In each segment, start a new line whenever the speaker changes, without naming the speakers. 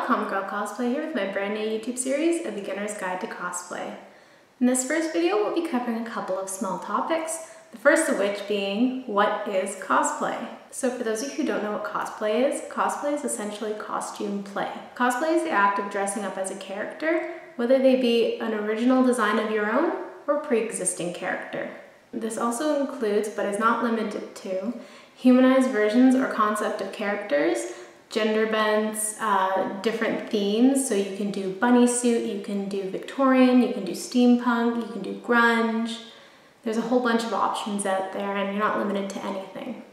Hello, Comic Girl Cosplay here with my brand new YouTube series, A Beginner's Guide to Cosplay. In this first video, we'll be covering a couple of small topics, the first of which being, what is cosplay? So for those of you who don't know what cosplay is essentially costume play. Cosplay is the act of dressing up as a character, whether they be an original design of your own or pre-existing character. This also includes, but is not limited to, humanized versions or concept of characters, gender bends, different themes, so you can do bunny suit, you can do Victorian, you can do steampunk, you can do grunge. There's a whole bunch of options out there and you're not limited to anything.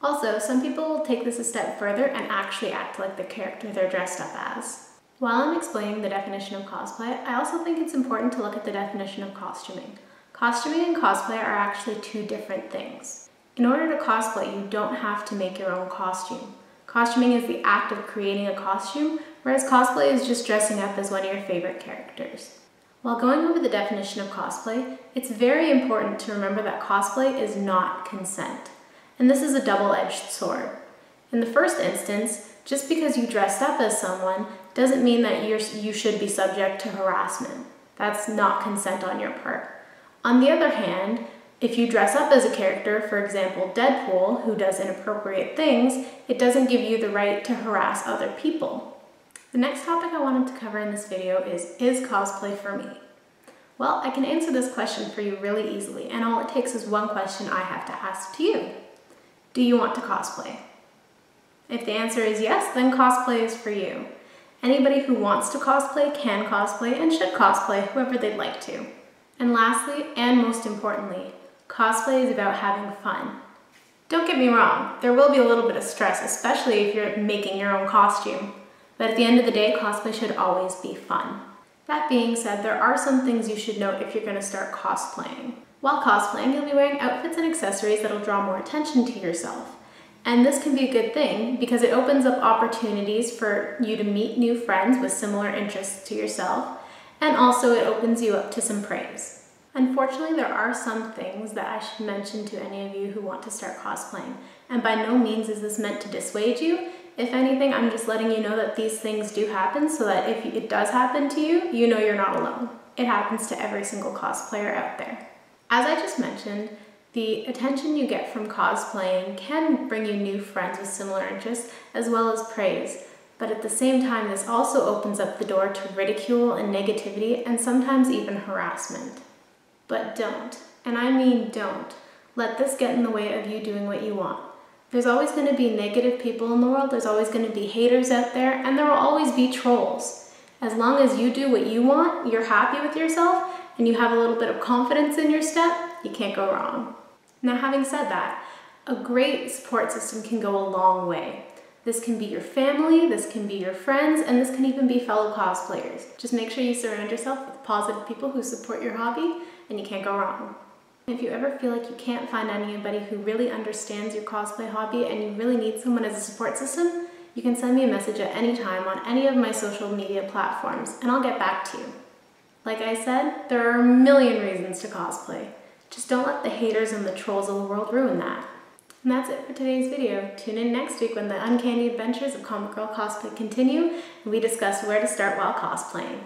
Also, some people will take this a step further and actually act like the character they're dressed up as. While I'm explaining the definition of cosplay, I also think it's important to look at the definition of costuming. Costuming and cosplay are actually two different things. In order to cosplay, you don't have to make your own costume. Costuming is the act of creating a costume, whereas cosplay is just dressing up as one of your favorite characters. While going over the definition of cosplay, it's very important to remember that cosplay is not consent. And this is a double-edged sword. In the first instance, just because you dressed up as someone doesn't mean that you should be subject to harassment. That's not consent on your part. On the other hand, if you dress up as a character, for example, Deadpool, who does inappropriate things, it doesn't give you the right to harass other people. The next topic I wanted to cover in this video is cosplay for me? Well, I can answer this question for you really easily, and all it takes is one question I have to ask to you. Do you want to cosplay? If the answer is yes, then cosplay is for you. Anybody who wants to cosplay can cosplay and should cosplay whoever they'd like to. And lastly, and most importantly, cosplay is about having fun. Don't get me wrong, there will be a little bit of stress, especially if you're making your own costume. But at the end of the day, cosplay should always be fun. That being said, there are some things you should note if you're going to start cosplaying. While cosplaying, you'll be wearing outfits and accessories that'll draw more attention to yourself. And this can be a good thing because it opens up opportunities for you to meet new friends with similar interests to yourself, and also it opens you up to some praise. Unfortunately, there are some things that I should mention to any of you who want to start cosplaying, and by no means is this meant to dissuade you. If anything, I'm just letting you know that these things do happen so that if it does happen to you, you know you're not alone. It happens to every single cosplayer out there. As I just mentioned, the attention you get from cosplaying can bring you new friends with similar interests as well as praise, but at the same time, this also opens up the door to ridicule and negativity and sometimes even harassment. But don't, and I mean don't, let this get in the way of you doing what you want. There's always going to be negative people in the world, there's always going to be haters out there, and there will always be trolls. As long as you do what you want, you're happy with yourself, and you have a little bit of confidence in your step, you can't go wrong. Now, having said that, a great support system can go a long way. This can be your family, this can be your friends, and this can even be fellow cosplayers. Just make sure you surround yourself with positive people who support your hobby, and you can't go wrong. If you ever feel like you can't find anybody who really understands your cosplay hobby and you really need someone as a support system, you can send me a message at any time on any of my social media platforms, and I'll get back to you. Like I said, there are a million reasons to cosplay. Just don't let the haters and the trolls of the world ruin that. And that's it for today's video. Tune in next week when the uncanny adventures of Comic Girl Cosplay continue and we discuss where to start while cosplaying.